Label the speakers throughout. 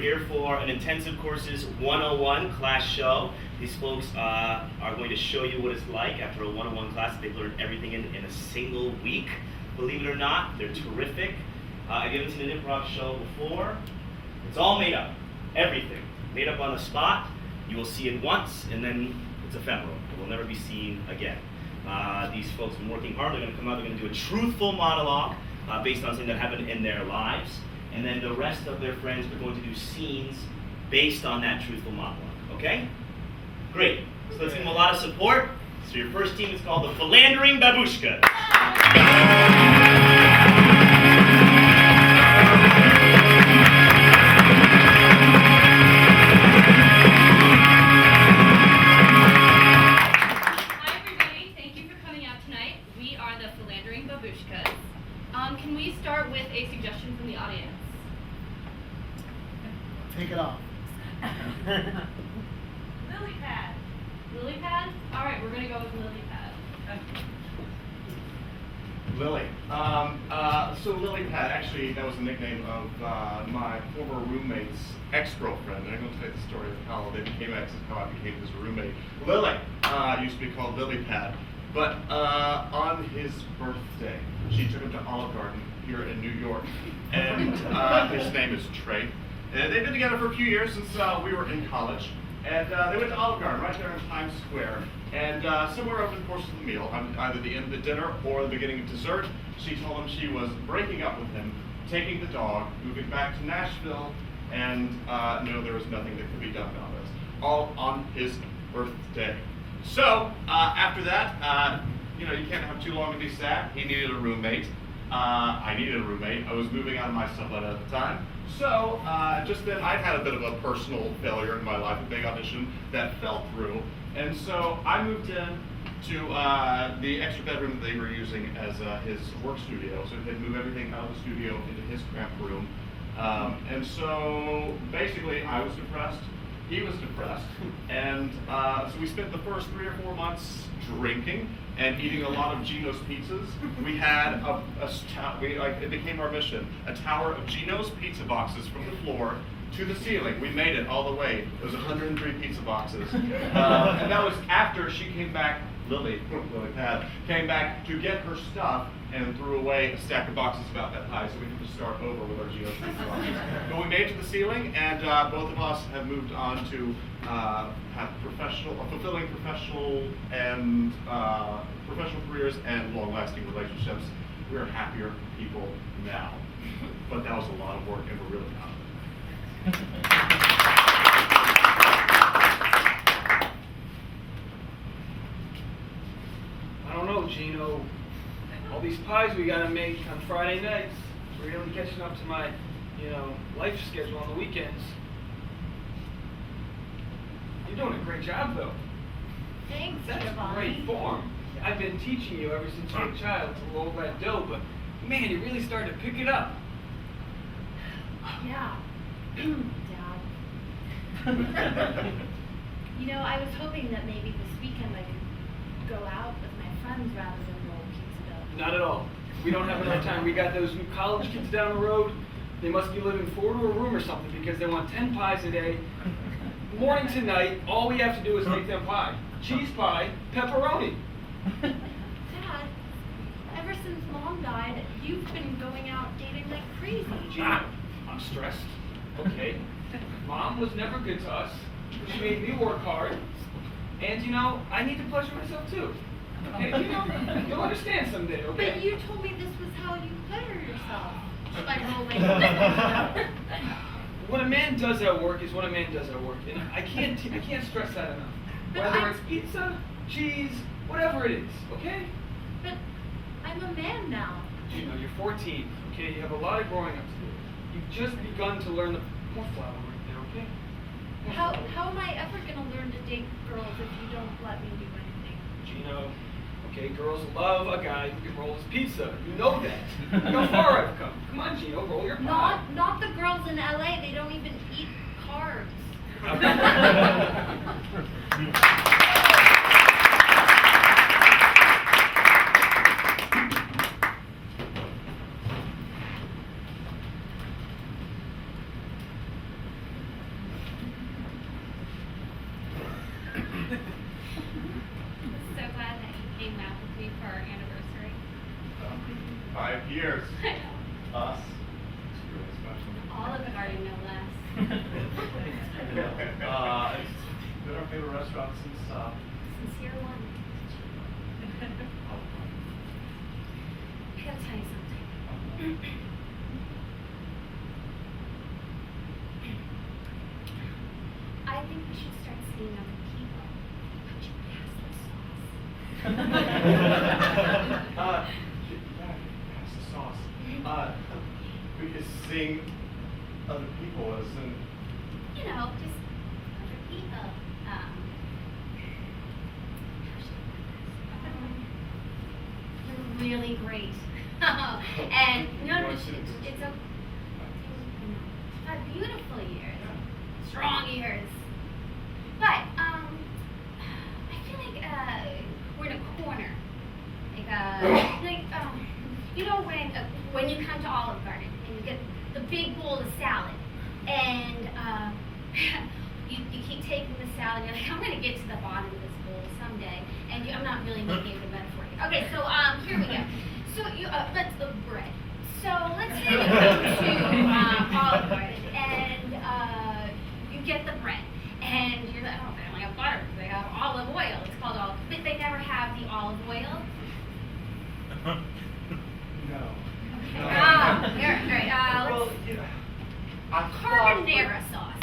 Speaker 1: here for an Intensive Courses 101 class show. These folks are going to show you what it's like after a 101 class. They've learned everything in a single week. Believe it or not, they're terrific. If you haven't seen an improv show before, it's all made up. Everything. Made up on the spot. You will see it once, and then it's ephemeral. It will never be seen again. These folks have been working hard. They're going to come out, they're going to do a truthful monologue based on something that happened in their lives. And then the rest of their friends are going to do scenes based on that truthful monologue. Okay? Great. So let's give them a lot of support. So your first team is called the Philandering Babushkas.
Speaker 2: Can we start with a suggestion from the audience?
Speaker 3: Take it off.
Speaker 2: Lily pad. Lily pad? All right, we're going to go with lily pad.
Speaker 4: Lily. So lily pad, actually, that was the nickname of my former roommate's ex-girlfriend. And I'm going to tell you the story of how they became exes, how I became his roommate. Lily used to be called Lily Pad. But on his birthday, she took him to Olive Garden here in New York, and his name is Trey. And they've been together for a few years since we were in college. And they went to Olive Garden right there in Times Square. And somewhere over the course of the meal, either the end of the dinner or the beginning of dessert, she told him she was breaking up with him, taking the dog, moving back to Nashville, and no, there was nothing that could be done about this. All on his birthday. So, after that, you can't have too long to be sad. He needed a roommate. I needed a roommate. I was moving out of my sublet at the time. So, just then, I'd had a bit of a personal failure in my life, a big audition that fell through. And so, I moved in to the extra bedroom that they were using as his work studio. So, they'd move everything out of the studio into his cramped room. And so, basically, I was depressed. He was depressed, and so we spent the first 3 or 4 months drinking and eating a lot of Gino's pizzas. We had it became our mission, a tower of Gino's pizza boxes from the floor to the ceiling. We made it all the way. It was 103 pizza boxes, and that was after she came back. Lily Pad came back to get her stuff and threw away a stack of boxes about that high, so we had to start over with our Gino's pizza boxes. But we made it to the ceiling, and both of us have moved on to have fulfilling professional careers and long-lasting relationships. We're happier people now, but that was a lot of work, and we're really proud of it.
Speaker 5: I don't know, Gino. All these pies we gotta make on Friday nights. Really catching up to my, life schedule on the weekends. You're doing a great job, though.
Speaker 2: Thanks,
Speaker 5: That's
Speaker 2: Giovanni.
Speaker 5: great form. I've been teaching you ever since you were a child to roll that dough, but man, you really started to pick it up.
Speaker 2: Yeah. Dad. I was hoping that maybe this weekend I could go out with my friends rather than roll pizza dough.
Speaker 5: Not at all. We don't have enough time. We got those new college kids down the road. They must be living 4 to a room or something because they want 10 pies a day. Morning to night, all we have to do is make them pie. Cheese pie, pepperoni.
Speaker 2: Dad, ever since Mom died, you've been going out dating like crazy.
Speaker 5: Gina, I'm stressed. Okay. Mom was never good to us. She made me work hard. And I need to pleasure myself too. Okay, you'll understand someday, okay?
Speaker 2: But you told me this was how you pleasure yourself. By rolling.
Speaker 5: What a man does at work is what a man does at work. And I can't stress that enough.
Speaker 2: But
Speaker 5: Whether it's pizza, cheese, whatever it is, okay?
Speaker 2: But I'm a man now.
Speaker 5: You're 14, okay? You have a lot of growing up to do. You've just begun to learn the more flour right there, okay?
Speaker 2: How am I ever gonna learn to date girls if you don't let me do anything?
Speaker 5: Gino, okay, girls love a guy who can roll his pizza. You know that. Look how far I've come. Come on, Gino, roll your pie.
Speaker 2: Not the girls in LA. They don't even eat carbs.
Speaker 3: be for our anniversary?
Speaker 4: 5 years.
Speaker 3: I know.
Speaker 4: Us. It's really special.
Speaker 3: Olive Garden, no less.
Speaker 4: It's been our favorite restaurant since.
Speaker 2: Since year one. I gotta tell you something. I think we should start seeing other people. But you pass the sauce.
Speaker 4: Pass the sauce. We could sing other people as in.
Speaker 2: You know, just other people. How should I put this? You're really great. And no, it's a beautiful years, strong years. But I feel like we're in a corner. You know when you come to Olive Garden and you get the big bowl of salad, and you keep taking the salad. You're like, I'm gonna get to the bottom of this bowl someday. And I'm not really making a good metaphor here. Okay, so here we go. So let's the bread. So let's say you go to Olive Garden and you get the bread, and you're like, oh, they only have butter. They have olive oil. It's called olive, but they never have the olive oil.
Speaker 4: No.
Speaker 2: Here, great.
Speaker 4: Well,
Speaker 2: Let's
Speaker 4: you know,
Speaker 2: carbonara sauce.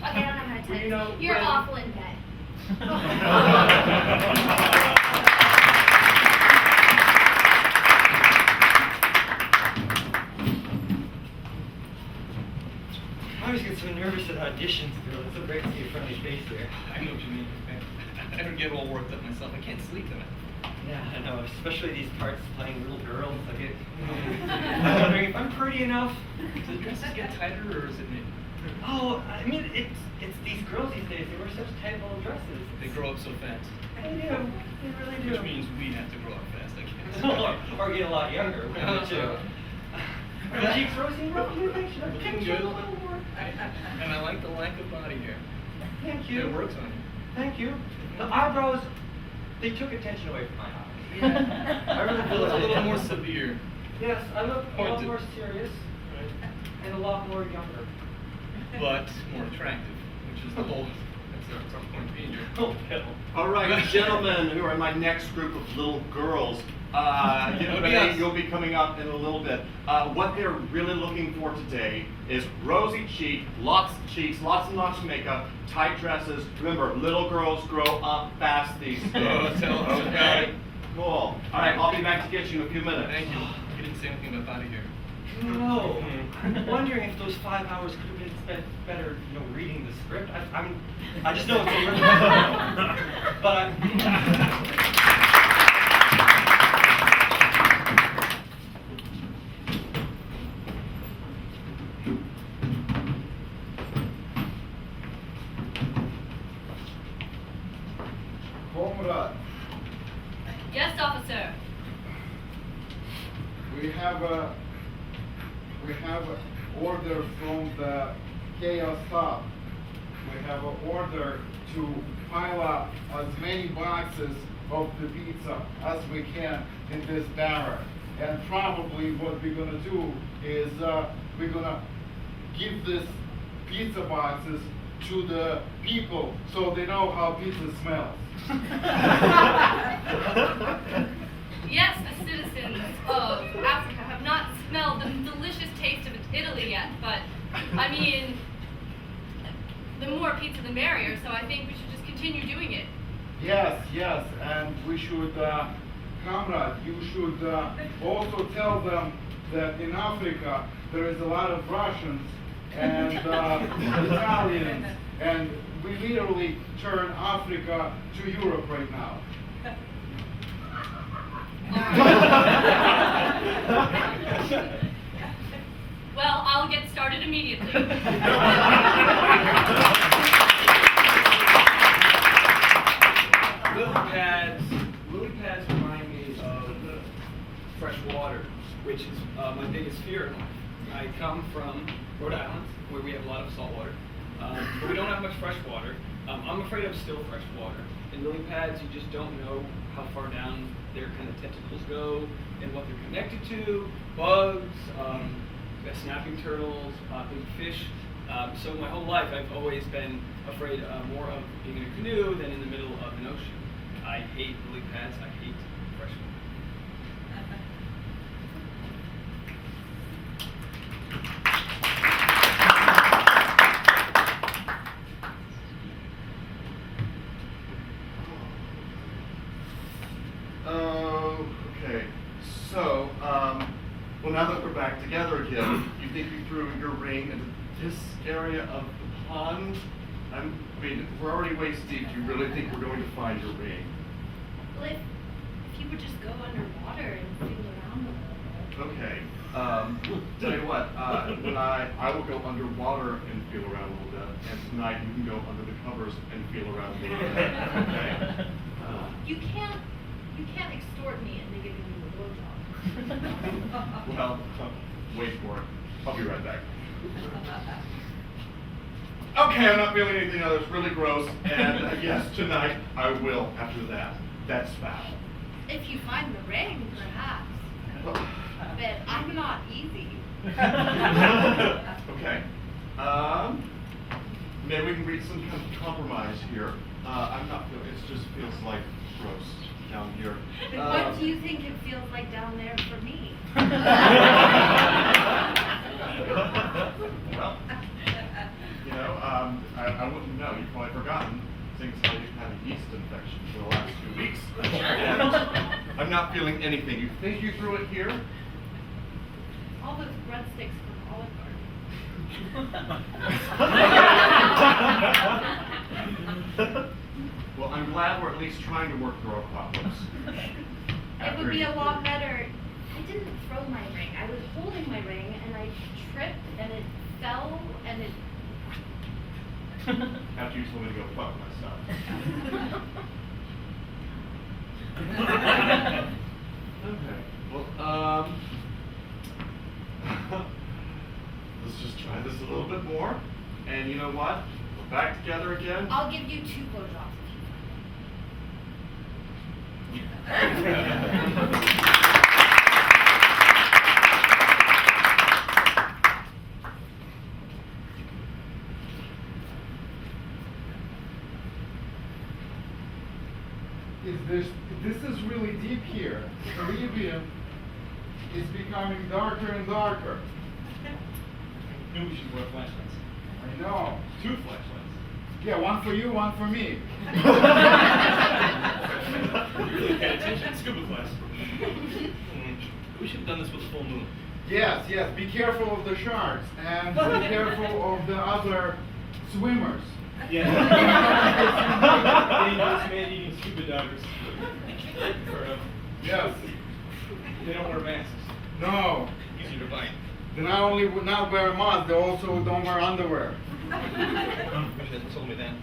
Speaker 2: Okay, I don't know how to tell
Speaker 4: Well, you
Speaker 2: you.
Speaker 4: know,
Speaker 2: You're
Speaker 4: when-
Speaker 2: awful in bed.
Speaker 6: I always get so nervous at auditions, girl. It's so great to see a friendly face here.
Speaker 7: I know what you mean. I don't get all worked up myself. I can't sleep tonight.
Speaker 6: Yeah, I know. Especially these parts playing little girls. I get. I'm wondering if I'm pretty enough.
Speaker 7: Do the dresses get tighter, or is it me?
Speaker 6: Oh, I mean, it's these girls these days. They wear such tight little dresses.
Speaker 7: They grow up so fast.
Speaker 6: They do. They really do.
Speaker 7: Which means we have to grow up fast, I guess.
Speaker 6: or get a lot younger. Too. Are the cheeks rosy enough? Do you think? Should I
Speaker 7: Looking
Speaker 6: pinch
Speaker 7: good.
Speaker 6: you a little more?
Speaker 7: And I like the length of body hair.
Speaker 6: Thank you.
Speaker 7: It works on you.
Speaker 6: Thank you. The eyebrows, they took attention away from my eyes. I really feel
Speaker 7: It's a little
Speaker 6: like-
Speaker 7: more severe.
Speaker 6: Yes, I look a lot
Speaker 7: Pointed.
Speaker 6: more serious and a lot more younger.
Speaker 7: But more attractive, which is the whole. That's our point being here.
Speaker 6: Oh, Bill.
Speaker 4: All right, gentlemen who are in my next group of little girls, you'll be coming up in a little bit. What they're really looking for today is rosy cheek, lots of cheeks, lots and lots of makeup, tight dresses. Remember, little girls grow up fast these days.
Speaker 7: Oh, tell us about
Speaker 4: Okay?
Speaker 7: it.
Speaker 4: Cool. All right, I'll be back to get you in a few minutes.
Speaker 7: Thank you. You didn't say anything about body hair.
Speaker 6: No. I'm wondering if those 5 hours could have been spent better, reading the script. I just know it's a little but
Speaker 8: Comrade,
Speaker 3: Yes, officer.
Speaker 8: we have a order from the chaos hub. We have an order to pile up as many boxes of the pizza as we can in this barrel. And probably what we're gonna do is we're gonna give these pizza boxes to the people so they know how pizza smells.
Speaker 3: Yes, the citizens of Africa have not smelled the delicious taste of Italy yet, but I mean, the more pizza the merrier, so I think we should just continue doing it.
Speaker 8: Yes, and we should, comrade, you should also tell them that in Africa there is a lot of Russians and Italians, and we literally turn Africa to Europe right now.
Speaker 3: Well, I'll get started immediately.
Speaker 5: Lily pads remind me of fresh water, which is my biggest fear in life. I come from Rhode Island, where we have a lot of salt water, but we don't have much fresh water. I'm afraid of still fresh water. And lily pads, you just don't know how far down their kind of tentacles go and what they're connected to. Bugs, snapping turtles, big fish. So my whole life I've always been afraid more of being in a canoe than in the middle of an ocean. I hate lily pads, I hate freshwater.
Speaker 4: Okay. So, well, now that we're back together again, you think you threw your ring into this area of the pond? I mean, we're already waist deep. Do you really think we're going to find your ring?
Speaker 3: Well, if you would just go underwater and feel around a little bit.
Speaker 4: Okay. Tell you what, when I will go underwater and feel around a little bit, and tonight you can go under the covers and feel around a little bit. Okay?
Speaker 3: You can't extort me into giving you a blowjob.
Speaker 4: Well, wait for it. I'll be right back. Okay, I'm not feeling anything else. It's really gross. And yes, tonight I will after that. That's foul.
Speaker 3: If you find the ring, perhaps.
Speaker 4: Well,
Speaker 3: But I'm not easy.
Speaker 4: okay. Maybe we can reach some kind of compromise here. I'm not feeling, it just feels like gross down here.
Speaker 3: What do you think it feels like down there for me?
Speaker 4: Well, you know, I wouldn't know. You've probably forgotten things like you've had a yeast infection for the last 2 weeks. And I'm not feeling anything. You think you threw it here?
Speaker 3: All those breadsticks from Olive Garden.
Speaker 4: Well, I'm glad we're at least trying to work through our problems.
Speaker 3: It would be a lot better. I didn't throw my ring. I was holding my ring and I tripped and it fell and it.
Speaker 4: After you told me to go fuck myself. Okay. Well, let's just try this a little bit more. And you know what? We're back together again.
Speaker 3: I'll give you 2 blowjobs if you find them.
Speaker 8: This is really deep here. The Caribbean is becoming darker and darker.
Speaker 7: I knew we should wear flashlights.
Speaker 8: I know.
Speaker 7: 2 flashlights.
Speaker 8: Yeah, one for you, one for me.
Speaker 7: You really paid attention in scuba class. We should have done this with a full moon.
Speaker 8: Yes, yes. Be careful of the sharks and be careful of the other swimmers.
Speaker 7: Yeah. Dangerous man-eating scuba divers.
Speaker 8: Yes.
Speaker 7: They don't wear masks.
Speaker 8: No.
Speaker 7: Easier to bite.
Speaker 8: They not only would not wear masks, they also don't wear underwear.
Speaker 7: Wish you hadn't told me that.